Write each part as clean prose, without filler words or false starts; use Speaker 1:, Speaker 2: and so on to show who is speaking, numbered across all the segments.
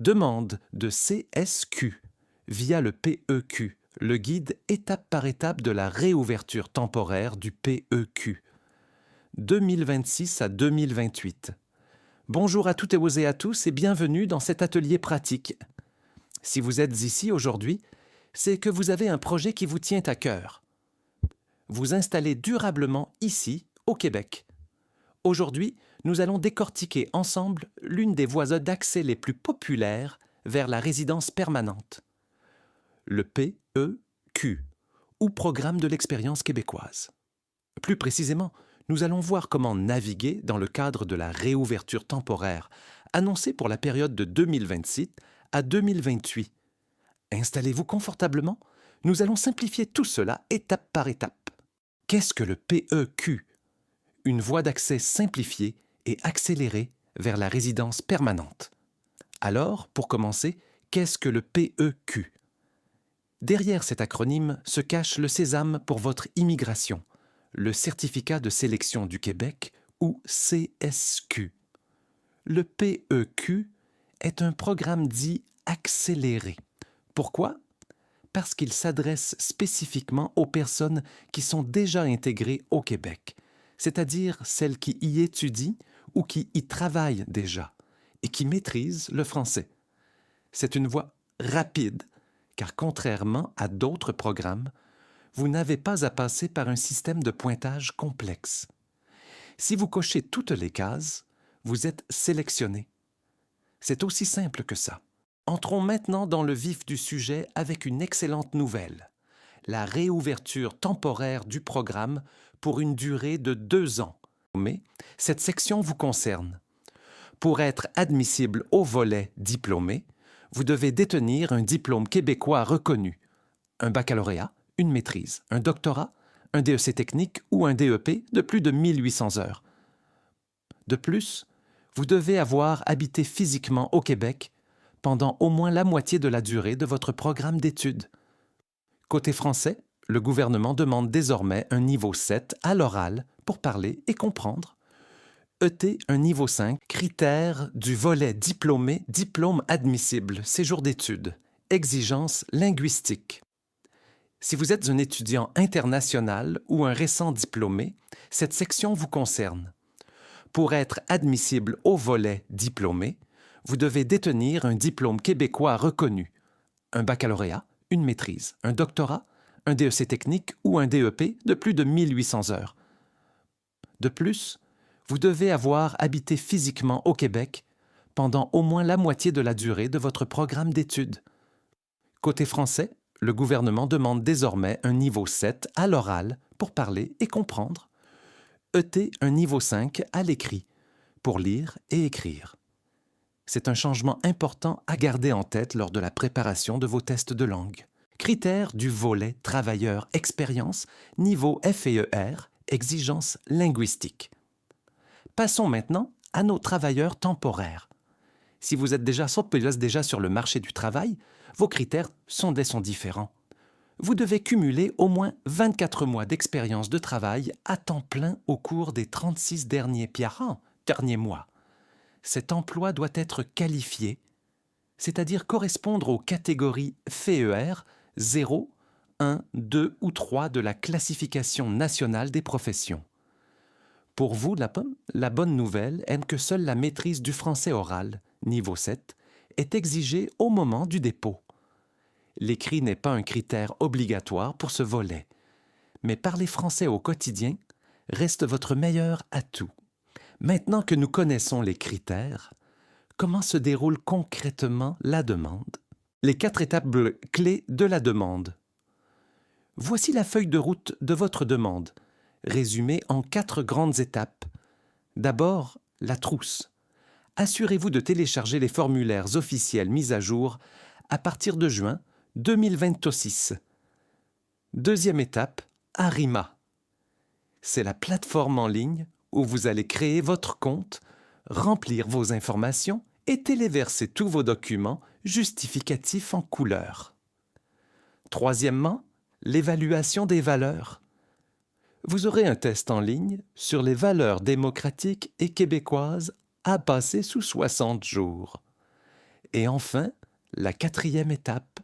Speaker 1: Demande de CSQ via le PEQ, le guide étape par étape de la réouverture temporaire du PEQ. 2026 à 2028. Bonjour à toutes et à tous et bienvenue dans cet atelier pratique. Si vous êtes ici aujourd'hui, c'est que vous avez un projet qui vous tient à cœur. Vous installez durablement ici, au Québec. Aujourd'hui, nous allons décortiquer ensemble l'une des voies d'accès les plus populaires vers la résidence permanente. Le PEQ, ou Programme de l'expérience québécoise. Plus précisément, nous allons voir comment naviguer dans le cadre de la réouverture temporaire annoncée pour la période de 2026 à 2028. Installez-vous confortablement, nous allons simplifier tout cela étape par étape. Qu'est-ce que le PEQ? Une voie d'accès simplifiée et accélérée vers la résidence permanente. Alors, pour commencer, qu'est-ce que le PEQ? Derrière cet acronyme se cache le sésame pour votre immigration, le Certificat de sélection du Québec ou CSQ. Le PEQ est un programme dit accéléré. Pourquoi? Parce qu'il s'adresse spécifiquement aux personnes qui sont déjà intégrées au Québec, c'est-à-dire celles qui y étudient ou qui y travaillent déjà et qui maîtrisent le français. C'est une voie rapide, car contrairement à d'autres programmes, vous n'avez pas à passer par un système de pointage complexe. Si vous cochez toutes les cases, vous êtes sélectionné. C'est aussi simple que ça. Entrons maintenant dans le vif du sujet avec une excellente nouvelle. La réouverture temporaire du programme pour une durée de 2 ans. Mais cette section vous concerne. Pour être admissible au volet diplômé, vous devez détenir un diplôme québécois reconnu, un baccalauréat, une maîtrise, un doctorat, un DEC technique ou un DEP de plus de 1800 heures. De plus, vous devez avoir habité physiquement au Québec pendant au moins la moitié de la durée de votre programme d'études. Côté français, le gouvernement demande désormais un niveau 7 à l'oral pour parler et comprendre. ET un niveau 5, critères du volet diplômé, diplôme admissible, séjour d'études, exigences linguistiques. Si vous êtes un étudiant international ou un récent diplômé, cette section vous concerne. Pour être admissible au volet diplômé, vous devez détenir un diplôme québécois reconnu, un baccalauréat, une maîtrise, un doctorat, un DEC technique ou un DEP de plus de 1800 heures. De plus, vous devez avoir habité physiquement au Québec pendant au moins la moitié de la durée de votre programme d'études. Côté français, le gouvernement demande désormais un niveau 7 à l'oral pour parler et comprendre. ET un niveau 5 à l'écrit, pour lire et écrire. C'est un changement important à garder en tête lors de la préparation de vos tests de langue. Critères du volet travailleur expérience, niveau FEER, exigences linguistiques. Passons maintenant à nos travailleurs temporaires. Si vous êtes déjà sur le marché du travail, vos critères sont différents. Vous devez cumuler au moins 24 mois d'expérience de travail à temps plein au cours des 36 derniers mois. Cet emploi doit être qualifié, c'est-à-dire correspondre aux catégories FEER 0, 1, 2 ou 3 de la classification nationale des professions. Pour vous, la bonne nouvelle est que seule la maîtrise du français oral, niveau 7, est exigée au moment du dépôt. L'écrit n'est pas un critère obligatoire pour ce volet, mais parler français au quotidien reste votre meilleur atout. Maintenant que nous connaissons les critères, comment se déroule concrètement la demande? Les 4 étapes clés de la demande. Voici la feuille de route de votre demande, résumée en 4 grandes étapes. D'abord, la trousse. Assurez-vous de télécharger les formulaires officiels mis à jour à partir de juin 2026. Deuxième étape, Arima. C'est la plateforme en ligne où vous allez créer votre compte, remplir vos informations et téléverser tous vos documents justificatifs en couleur. Troisièmement, l'évaluation des valeurs. Vous aurez un test en ligne sur les valeurs démocratiques et québécoises à passer sous 60 jours. Et enfin, la quatrième étape,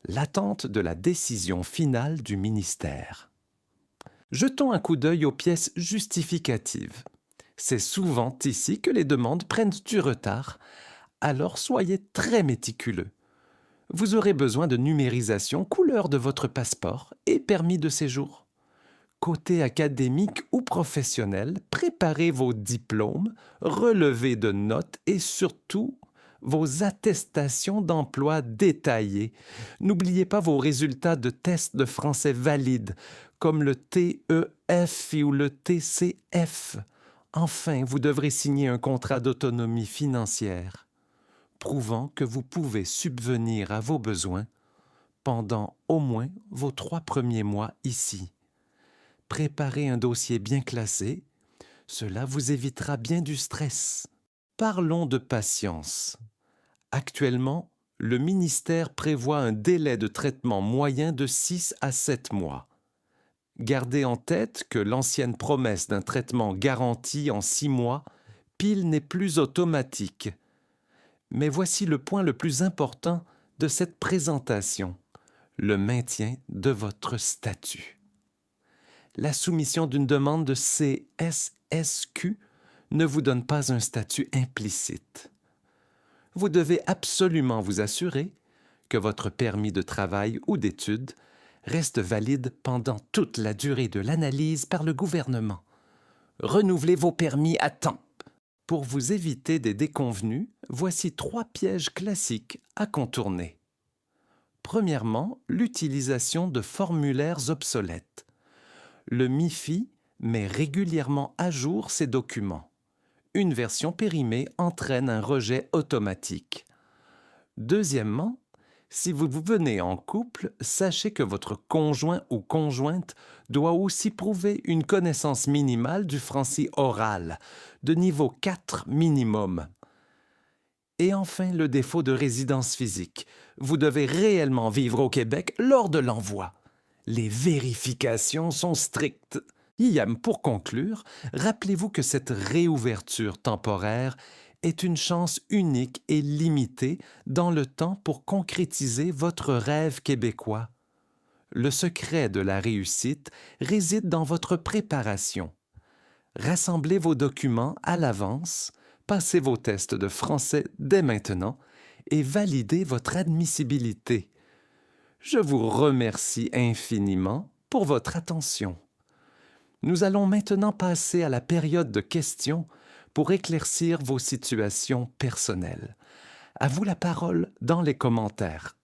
Speaker 1: l'attente de la décision finale du ministère. Jetons un coup d'œil aux pièces justificatives. C'est souvent ici que les demandes prennent du retard, alors soyez très méticuleux. Vous aurez besoin de numérisation couleur de votre passeport et permis de séjour. Côté académique ou professionnel, préparez vos diplômes, relevés de notes et surtout vos attestations d'emploi détaillées. N'oubliez pas vos résultats de tests de français valides, comme le TEF ou le TCF. Enfin, vous devrez signer un contrat d'autonomie financière, prouvant que vous pouvez subvenir à vos besoins pendant au moins vos 3 premiers mois ici. Préparez un dossier bien classé, cela vous évitera bien du stress. Parlons de patience. Actuellement, le ministère prévoit un délai de traitement moyen de 6 à 7 mois. Gardez en tête que l'ancienne promesse d'un traitement garanti en 6 mois, pile n'est plus automatique. Mais voici le point le plus important de cette présentation, le maintien de votre statut. La soumission d'une demande de CSSQ ne vous donne pas un statut implicite. Vous devez absolument vous assurer que votre permis de travail ou d'études reste valide pendant toute la durée de l'analyse par le gouvernement. Renouvelez vos permis à temps. Pour vous éviter des déconvenues, voici 3 pièges classiques à contourner. Premièrement, l'utilisation de formulaires obsolètes. Le MIFI met régulièrement à jour ses documents. Une version périmée entraîne un rejet automatique. Deuxièmement, si vous venez en couple, sachez que votre conjoint ou conjointe doit aussi prouver une connaissance minimale du français oral, de niveau 4 minimum. Et enfin, le défaut de résidence physique. Vous devez réellement vivre au Québec lors de l'envoi. Les vérifications sont strictes. Iam, pour conclure, rappelez-vous que cette réouverture temporaire est une chance unique et limitée dans le temps pour concrétiser votre rêve québécois. Le secret de la réussite réside dans votre préparation. Rassemblez vos documents à l'avance, passez vos tests de français dès maintenant et validez votre admissibilité. Je vous remercie infiniment pour votre attention. Nous allons maintenant passer à la période de questions pour éclaircir vos situations personnelles. À vous la parole dans les commentaires.